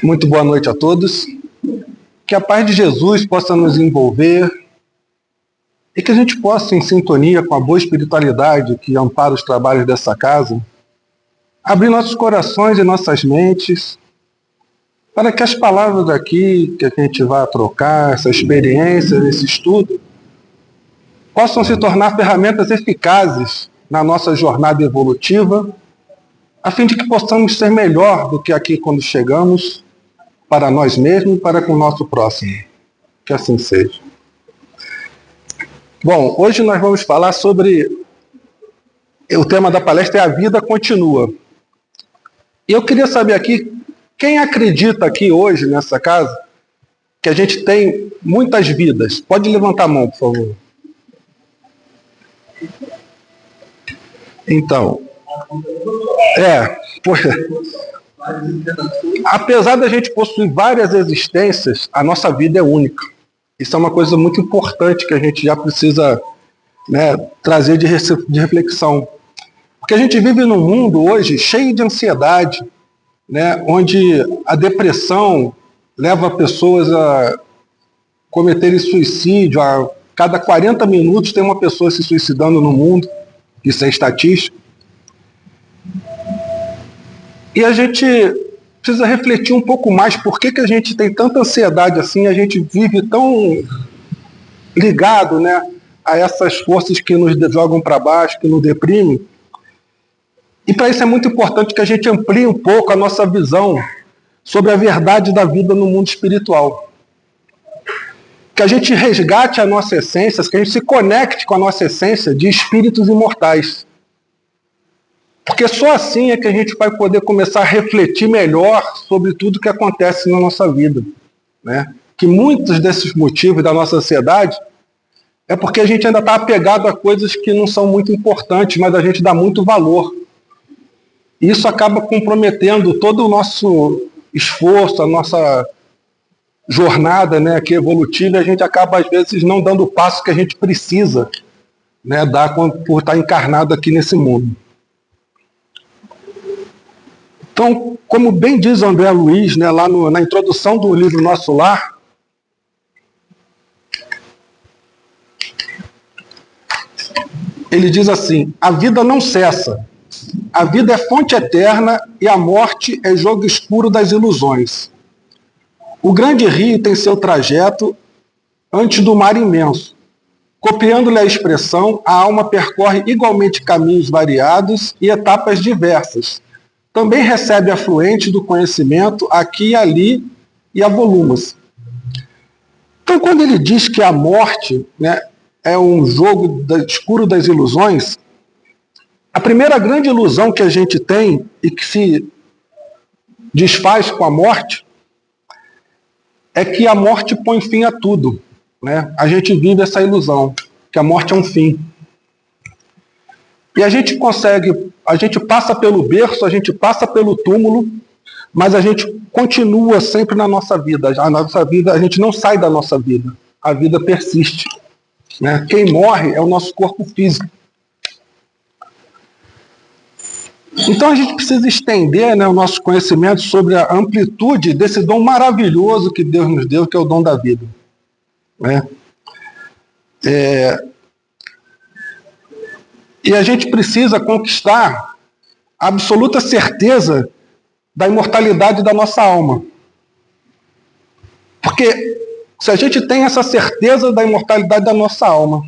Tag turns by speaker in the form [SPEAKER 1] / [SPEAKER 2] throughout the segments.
[SPEAKER 1] Muito boa noite a todos. Que a paz de Jesus possa nos envolver e que a gente possa, em sintonia com a boa espiritualidade que ampara os trabalhos dessa casa, abrir nossos corações e nossas mentes para que as palavras aqui que a gente vai trocar, essa experiência, esse estudo, possam se tornar ferramentas eficazes na nossa jornada evolutiva, a fim de que possamos ser melhor do que aqui quando chegamos, para nós mesmos e para com o nosso próximo. Que assim seja. Bom, hoje nós vamos falar sobre... O tema da palestra é A Vida Continua. E eu queria saber aqui, quem acredita aqui hoje, nessa casa, que a gente tem muitas vidas? Pode levantar a mão, por favor. Então, apesar da gente possuir várias existências, a nossa vida é única. Isso é uma coisa muito importante que a gente já precisa, trazer de reflexão. Porque a gente vive num mundo hoje cheio de ansiedade, onde a depressão leva pessoas a cometerem suicídio. A cada 40 minutos tem uma pessoa se suicidando no mundo. Isso é estatístico. E a gente precisa refletir um pouco mais por que a gente tem tanta ansiedade assim, a gente vive tão ligado, a essas forças que nos jogam para baixo, que nos deprimem. E para isso é muito importante que a gente amplie um pouco a nossa visão sobre a verdade da vida no mundo espiritual. Que a gente resgate a nossa essência, que a gente se conecte com a nossa essência de espíritos imortais. Porque só assim é que a gente vai poder começar a refletir melhor sobre tudo que acontece na nossa vida. Que muitos desses motivos da nossa ansiedade é porque a gente ainda está apegado a coisas que não são muito importantes, mas a gente dá muito valor. E isso acaba comprometendo todo o nosso esforço, a nossa jornada que é evolutiva, e a gente acaba, às vezes, não dando o passo que a gente precisa dar por estar encarnado aqui nesse mundo. Então, como bem diz o André Luiz, lá na introdução do livro Nosso Lar, ele diz assim: a vida não cessa, a vida é fonte eterna e a morte é jogo escuro das ilusões. O grande rio tem seu trajeto antes do mar imenso. Copiando-lhe a expressão, a alma percorre igualmente caminhos variados e etapas diversas. Também recebe afluentes do conhecimento aqui e ali e avolumas. Então, quando ele diz que a morte é um jogo escuro das ilusões, a primeira grande ilusão que a gente tem e que se desfaz com a morte é que a morte põe fim a tudo. A gente vive essa ilusão, que a morte é um fim. E a gente passa pelo berço, a gente passa pelo túmulo, mas a gente continua sempre na nossa vida. A nossa vida, a gente não sai da nossa vida. A vida persiste. Quem morre é o nosso corpo físico. Então a gente precisa estender o nosso conhecimento sobre a amplitude desse dom maravilhoso que Deus nos deu, que é o dom da vida. E a gente precisa conquistar a absoluta certeza da imortalidade da nossa alma. Porque se a gente tem essa certeza da imortalidade da nossa alma,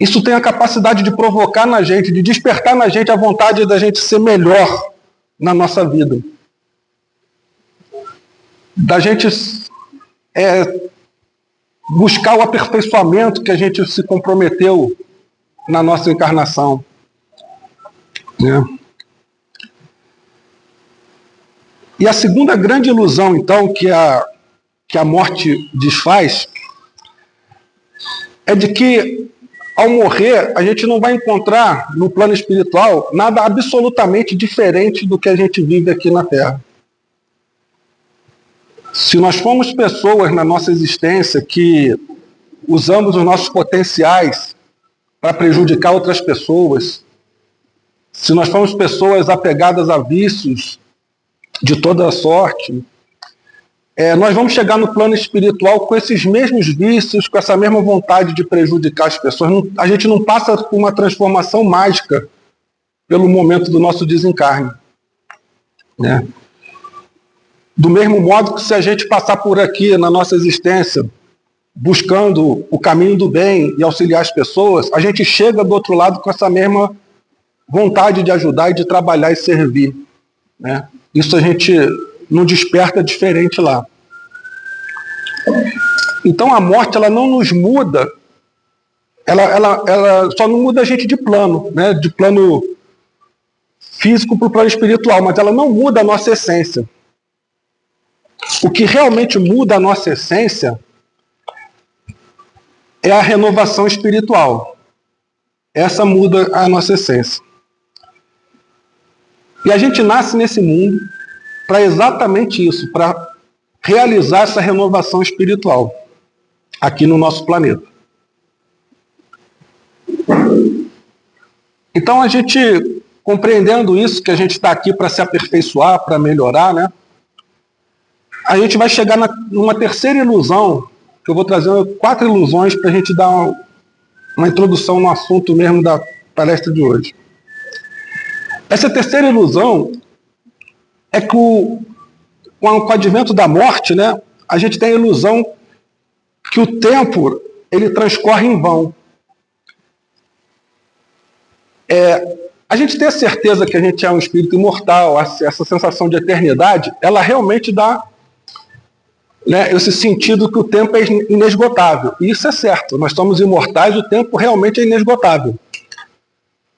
[SPEAKER 1] isso tem a capacidade de provocar na gente, de despertar na gente a vontade da gente ser melhor na nossa vida. Da gente buscar o aperfeiçoamento que a gente se comprometeu na nossa encarnação. E a segunda grande ilusão, então, que a morte desfaz, é de que, ao morrer, a gente não vai encontrar, no plano espiritual, nada absolutamente diferente do que a gente vive aqui na Terra. Se nós formos pessoas na nossa existência que usamos os nossos potenciais para prejudicar outras pessoas, se nós formos pessoas apegadas a vícios, de toda a sorte, nós vamos chegar no plano espiritual com esses mesmos vícios, com essa mesma vontade de prejudicar as pessoas. A gente não passa por uma transformação mágica pelo momento do nosso desencarne, né? Do mesmo modo que se a gente passar por aqui na nossa existência buscando o caminho do bem e auxiliar as pessoas, a gente chega do outro lado com essa mesma vontade de ajudar e de trabalhar e servir, né? Isso a gente não desperta diferente lá. Então a morte, ela não nos muda, ela só não muda a gente de plano, né? De plano físico para o plano espiritual, mas ela não muda a nossa essência. O que realmente muda a nossa essência é a renovação espiritual. Essa muda a nossa essência. E a gente nasce nesse mundo para exatamente isso, para realizar essa renovação espiritual aqui no nosso planeta. Então a gente, compreendendo isso, que a gente está aqui para se aperfeiçoar, para melhorar, né? A gente vai chegar numa terceira ilusão, que eu vou trazer 4 ilusões para a gente dar uma introdução no assunto mesmo da palestra de hoje. Essa terceira ilusão é que com o advento da morte, né, a gente tem a ilusão que o tempo ele transcorre em vão. A gente tem a certeza que a gente é um espírito imortal, essa sensação de eternidade, ela realmente dá, né, esse sentido que o tempo é inesgotável. E isso é certo, nós somos imortais, o tempo realmente é inesgotável.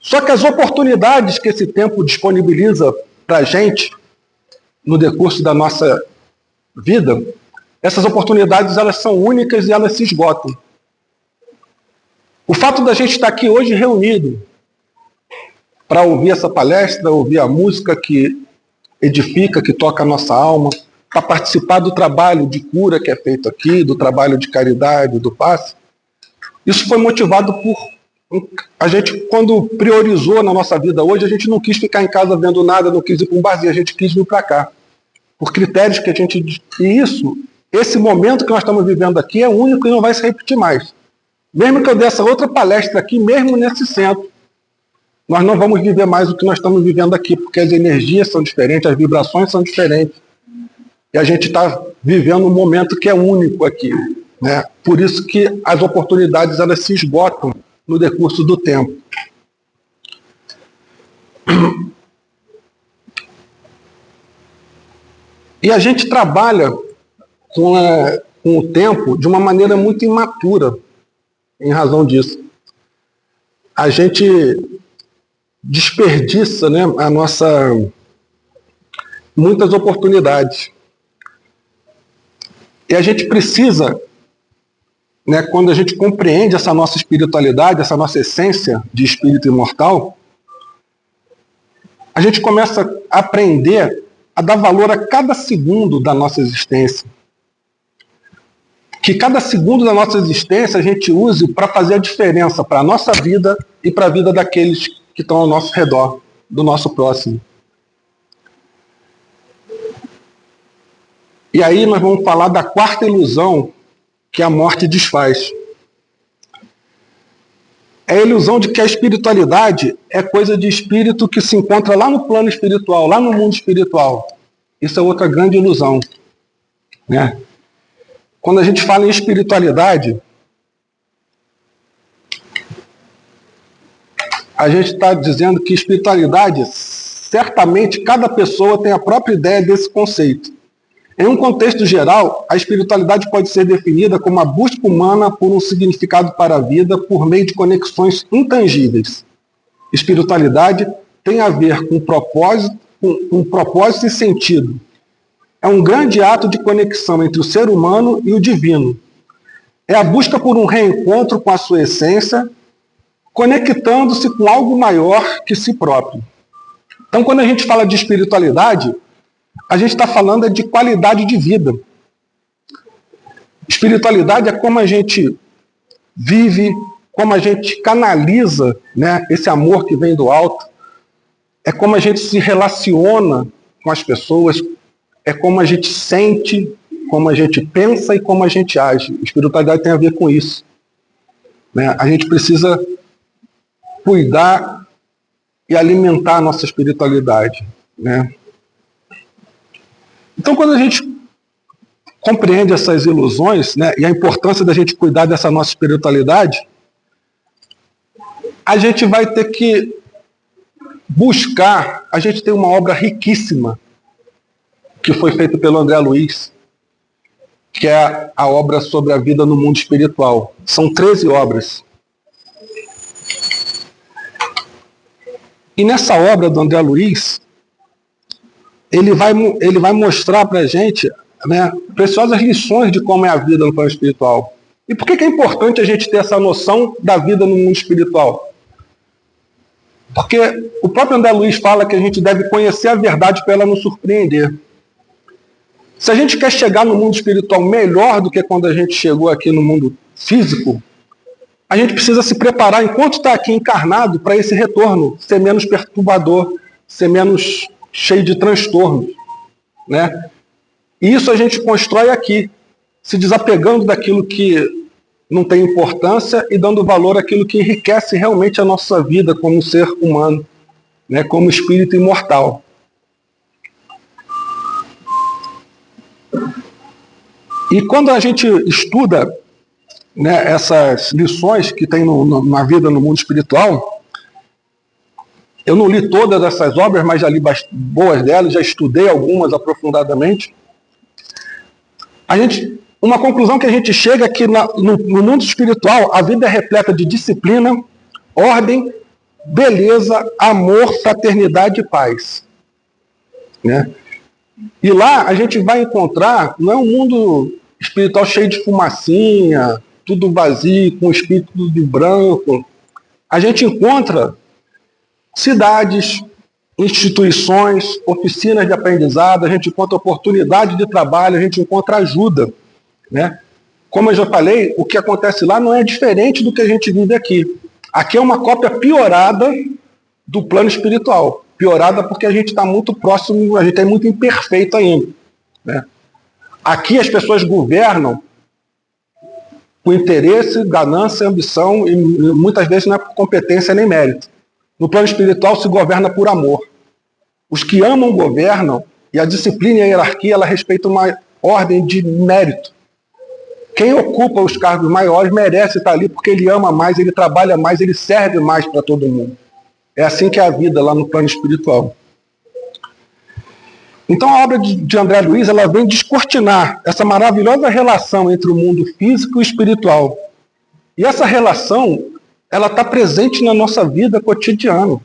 [SPEAKER 1] Só que as oportunidades que esse tempo disponibiliza para a gente, no decurso da nossa vida, essas oportunidades elas são únicas e elas se esgotam. O fato da gente estar aqui hoje reunido para ouvir essa palestra, ouvir a música que edifica, que toca a nossa alma, para participar do trabalho de cura que é feito aqui, do trabalho de caridade, do passe, isso foi motivado por a gente, quando priorizou na nossa vida hoje, a gente não quis ficar em casa vendo nada, não quis ir para um barzinho, a gente quis vir para cá. Por critérios que a gente... E esse momento que nós estamos vivendo aqui é único e não vai se repetir mais. Mesmo que eu desse outra palestra aqui, mesmo nesse centro, nós não vamos viver mais o que nós estamos vivendo aqui, porque as energias são diferentes, as vibrações são diferentes. E a gente está vivendo um momento que é único aqui, né? Por isso que as oportunidades elas se esgotam no decurso do tempo. E a gente trabalha com o tempo de uma maneira muito imatura, em razão disso. A gente desperdiça, né, muitas oportunidades. E a gente precisa, né, quando a gente compreende essa nossa espiritualidade, essa nossa essência de espírito imortal, a gente começa a aprender a dar valor a cada segundo da nossa existência. Que cada segundo da nossa existência a gente use para fazer a diferença para a nossa vida e para a vida daqueles que estão ao nosso redor, do nosso próximo. E aí nós vamos falar da 4ª ilusão que a morte desfaz. É a ilusão de que a espiritualidade é coisa de espírito que se encontra lá no plano espiritual, lá no mundo espiritual. Isso é outra grande ilusão, né? Quando a gente fala em espiritualidade, a gente está dizendo que espiritualidade, certamente cada pessoa tem a própria ideia desse conceito. Em um contexto geral, a espiritualidade pode ser definida como a busca humana por um significado para a vida por meio de conexões intangíveis. Espiritualidade tem a ver com propósito e sentido. É um grande ato de conexão entre o ser humano e o divino. É a busca por um reencontro com a sua essência, conectando-se com algo maior que si próprio. Então, quando a gente fala de espiritualidade, a gente está falando de qualidade de vida. Espiritualidade é como a gente vive, como a gente canaliza, né, esse amor que vem do alto. É como a gente se relaciona com as pessoas, é como a gente sente, como a gente pensa e como a gente age. Espiritualidade tem a ver com isso, né? A gente precisa cuidar e alimentar a nossa espiritualidade, né? Então, quando a gente compreende essas ilusões, né, e a importância da gente cuidar dessa nossa espiritualidade, a gente vai ter que buscar. A gente tem uma obra riquíssima que foi feita pelo André Luiz, que é a obra sobre a vida no mundo espiritual. São 13 obras. E nessa obra do André Luiz, ele vai mostrar para a gente, né, preciosas lições de como é a vida no plano espiritual. E por que é importante a gente ter essa noção da vida no mundo espiritual? Porque o próprio André Luiz fala que a gente deve conhecer a verdade para ela nos surpreender. Se a gente quer chegar no mundo espiritual melhor do que quando a gente chegou aqui no mundo físico, a gente precisa se preparar enquanto está aqui encarnado para esse retorno ser menos perturbador, ser menos cheio de transtornos, né? E isso a gente constrói aqui, se desapegando daquilo que não tem importância e dando valor àquilo que enriquece realmente a nossa vida como ser humano, né? Como espírito imortal. E quando a gente estuda, né, essas lições que tem na vida no mundo espiritual, eu não li todas essas obras, mas já li boas delas, já estudei algumas aprofundadamente. Uma conclusão que a gente chega é que no mundo espiritual a vida é repleta de disciplina, ordem, beleza, amor, fraternidade e paz, né? E lá a gente vai encontrar, não é um mundo espiritual cheio de fumacinha, tudo vazio, com o espírito de branco. A gente encontra cidades, instituições, oficinas de aprendizado, a gente encontra oportunidade de trabalho, a gente encontra ajuda, né? Como eu já falei, o que acontece lá não é diferente do que a gente vive aqui. Aqui é uma cópia piorada do plano espiritual. Piorada porque a gente está muito próximo, a gente é muito imperfeito ainda, né? Aqui as pessoas governam com interesse, ganância, ambição, e muitas vezes não é por competência nem mérito. No plano espiritual se governa por amor. Os que amam governam, e a disciplina e a hierarquia ela respeita uma ordem de mérito. Quem ocupa os cargos maiores merece estar ali porque ele ama mais, ele trabalha mais, ele serve mais para todo mundo. É assim que é a vida lá no plano espiritual. Então a obra de André Luiz ela vem descortinar essa maravilhosa relação entre o mundo físico e espiritual. E essa relação ela está presente na nossa vida cotidiana.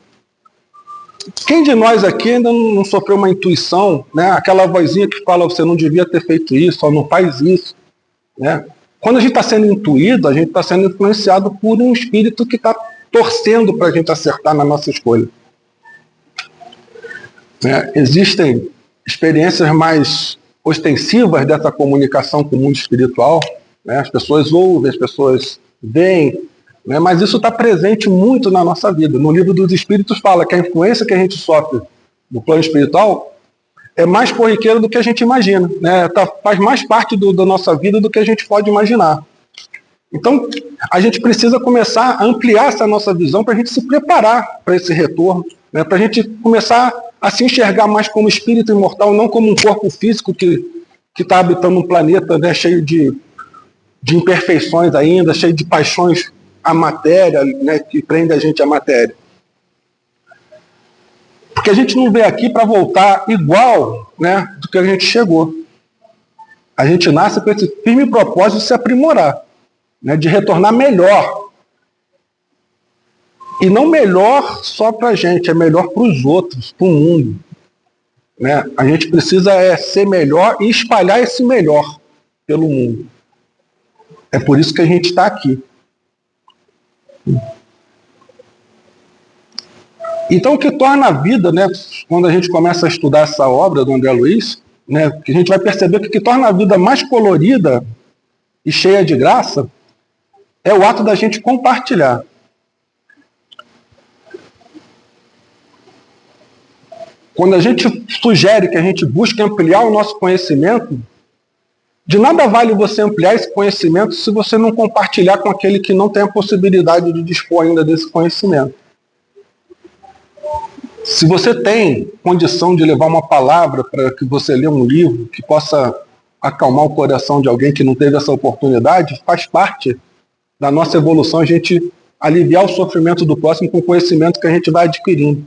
[SPEAKER 1] Quem de nós aqui ainda não sofreu uma intuição, né? Aquela vozinha que fala você não devia ter feito isso, ou não faz isso, né? Quando a gente está sendo intuído, a gente está sendo influenciado por um espírito que está torcendo para a gente acertar na nossa escolha, né? Existem experiências mais ostensivas dessa comunicação com o mundo espiritual, né? As pessoas ouvem, as pessoas veem, né? Mas isso está presente muito na nossa vida. No Livro dos Espíritos fala que a influência que a gente sofre no plano espiritual é mais corriqueira do que a gente imagina, né? Faz mais parte da nossa vida do que a gente pode imaginar. Então, a gente precisa começar a ampliar essa nossa visão para a gente se preparar para esse retorno, né? Para a gente começar a se enxergar mais como espírito imortal, não como um corpo físico que está habitando um planeta, né, cheio de imperfeições ainda, cheio de paixões à matéria, né, que prende a gente à matéria. Porque a gente não veio aqui para voltar igual, né, do que a gente chegou. A gente nasce com esse firme propósito de se aprimorar, né, de retornar melhor. E não melhor só para a gente, é melhor para os outros, para o mundo, né? A gente precisa ser melhor e espalhar esse melhor pelo mundo. É por isso que a gente está aqui. Então, o que torna a vida, né, quando a gente começa a estudar essa obra do André Luiz, né, que a gente vai perceber que o que torna a vida mais colorida e cheia de graça é o ato da gente compartilhar. quando a gente sugere que a gente busque ampliar o nosso conhecimento, de nada vale você ampliar esse conhecimento se você não compartilhar com aquele que não tem a possibilidade de dispor ainda desse conhecimento. Se você tem condição de levar uma palavra para que você lê um livro que possa acalmar o coração de alguém que não teve essa oportunidade, faz parte da nossa evolução a gente aliviar o sofrimento do próximo com o conhecimento que a gente vai adquirindo.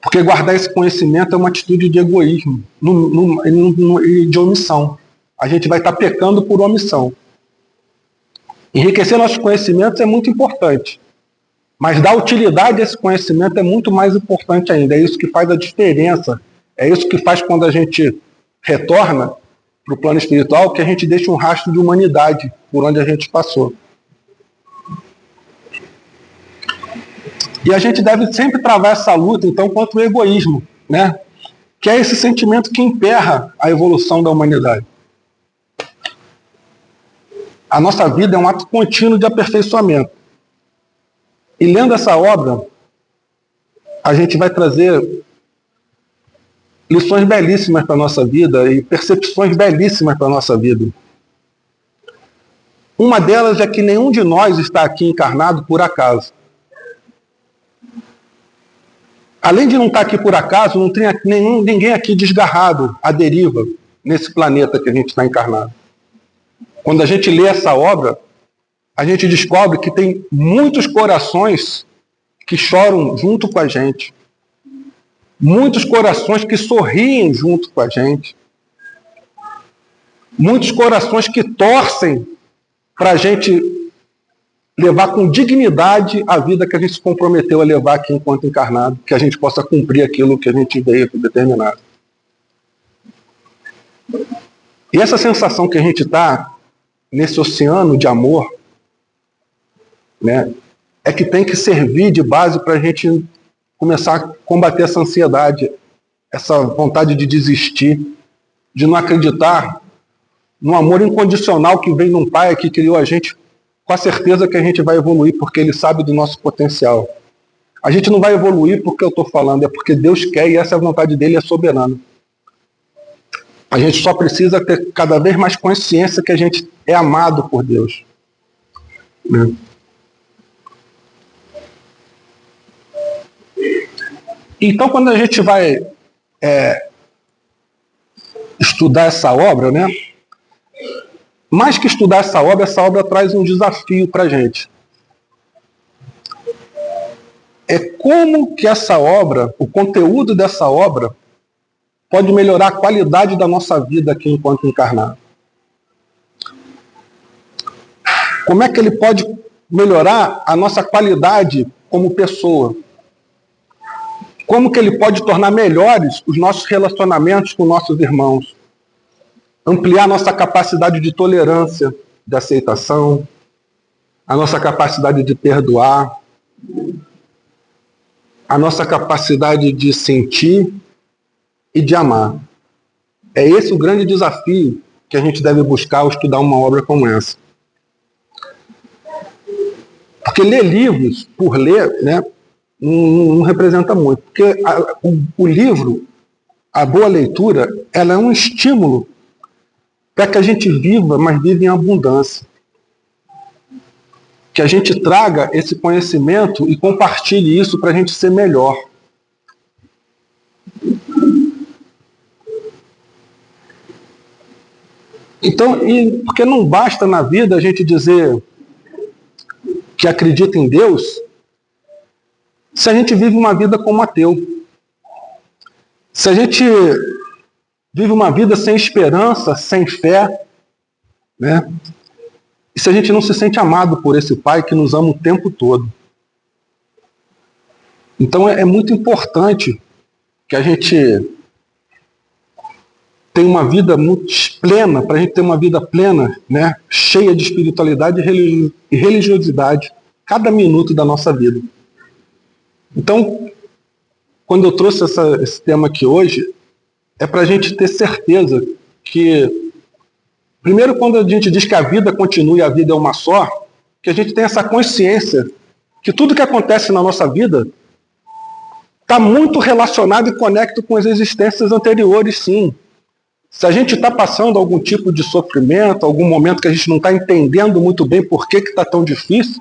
[SPEAKER 1] Porque guardar esse conhecimento é uma atitude de egoísmo e de omissão. A gente vai estar pecando por omissão. Enriquecer nossos conhecimentos é muito importante. Mas dar utilidade a esse conhecimento é muito mais importante ainda. É isso que faz a diferença. É isso que faz quando a gente retorna para o plano espiritual, que a gente deixa um rastro de humanidade por onde a gente passou. E a gente deve sempre travar essa luta, então, contra o egoísmo, né? Que é esse sentimento que emperra a evolução da humanidade. A nossa vida é um ato contínuo de aperfeiçoamento. E lendo essa obra, a gente vai trazer lições belíssimas para a nossa vida e percepções belíssimas para a nossa vida. Uma delas é que nenhum de nós está aqui encarnado por acaso. Além de não estar aqui por acaso, não tem ninguém aqui desgarrado à deriva nesse planeta que a gente está encarnado. Quando a gente lê essa obra, a gente descobre que tem muitos corações que choram junto com a gente. Muitos corações que sorriem junto com a gente. Muitos corações que torcem para a gente levar com dignidade a vida que a gente se comprometeu a levar aqui enquanto encarnado, que a gente possa cumprir aquilo que a gente veio determinado. E essa sensação que a gente está nesse oceano de amor, né, é que tem que servir de base para a gente começar a combater essa ansiedade, essa vontade de desistir, de não acreditar no amor incondicional que vem de um pai que criou a gente, com a certeza que a gente vai evoluir, porque ele sabe do nosso potencial. A gente não vai evoluir porque eu estou falando, é porque Deus quer e essa vontade dele é soberana. A gente só precisa ter cada vez mais consciência que a gente é amado por Deus. Né? Então, quando a gente vai estudar essa obra, né? Mais que estudar essa obra traz um desafio para a gente. É como que essa obra, o conteúdo dessa obra, pode melhorar a qualidade da nossa vida aqui enquanto encarnado. Como é que ele pode melhorar a nossa qualidade como pessoa? Como que ele pode tornar melhores os nossos relacionamentos com nossos irmãos? Ampliar nossa capacidade de tolerância, de aceitação, a nossa capacidade de perdoar, a nossa capacidade de sentir e de amar. É esse o grande desafio que a gente deve buscar ao estudar uma obra como essa. Porque ler livros por ler, né, não representa muito. Porque o livro, a boa leitura, ela é um estímulo para que a gente viva, mas viva em abundância. Que a gente traga esse conhecimento e compartilhe isso para a gente ser melhor. Então, porque não basta na vida a gente dizer que acredita em Deus se a gente vive uma vida como ateu. Se a gente vive uma vida sem esperança, sem fé, né? E se a gente não se sente amado por esse Pai que nos ama o tempo todo. Então é muito importante que a gente tenha uma vida muito plena, para a gente ter uma vida plena, né? Cheia de espiritualidade e religiosidade, cada minuto da nossa vida. Então, quando eu trouxe esse tema aqui hoje, é para a gente ter certeza que, primeiro, quando a gente diz que a vida continua e a vida é uma só, que a gente tem essa consciência que tudo que acontece na nossa vida está muito relacionado e conecto com as existências anteriores, sim. Se a gente está passando algum tipo de sofrimento, algum momento que a gente não está entendendo muito bem por que está tão difícil,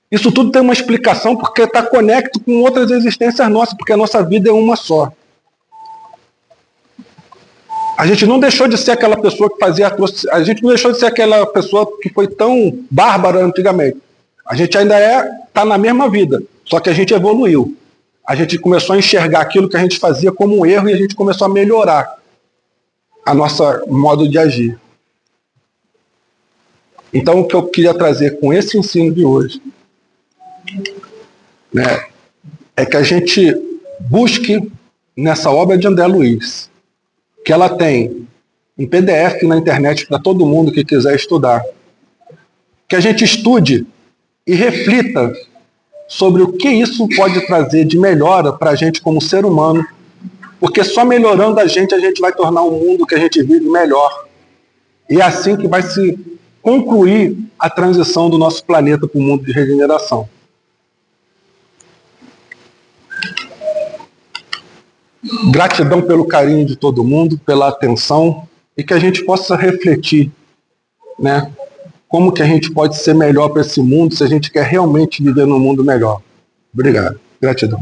[SPEAKER 1] isso tudo tem uma explicação porque está conecto com outras existências nossas, porque a nossa vida é uma só. A gente não deixou de ser aquela pessoa que fazia atrocidade, a gente não deixou de ser aquela pessoa que foi tão bárbara antigamente. A gente ainda está na mesma vida, só que a gente evoluiu. A gente começou a enxergar aquilo que a gente fazia como um erro e a gente começou a melhorar a nosso modo de agir. Então, o que eu queria trazer com esse ensino de hoje, né, é que a gente busque nessa obra de André Luiz, que ela tem em PDF na internet para todo mundo que quiser estudar, que a gente estude e reflita sobre o que isso pode trazer de melhora para a gente como ser humano, porque só melhorando a gente vai tornar o mundo que a gente vive melhor. E é assim que vai se concluir a transição do nosso planeta para o mundo de regeneração. Gratidão pelo carinho de todo mundo, pela atenção, e que a gente possa refletir, né, como que a gente pode ser melhor para esse mundo se a gente quer realmente viver num mundo melhor. Obrigado. Gratidão.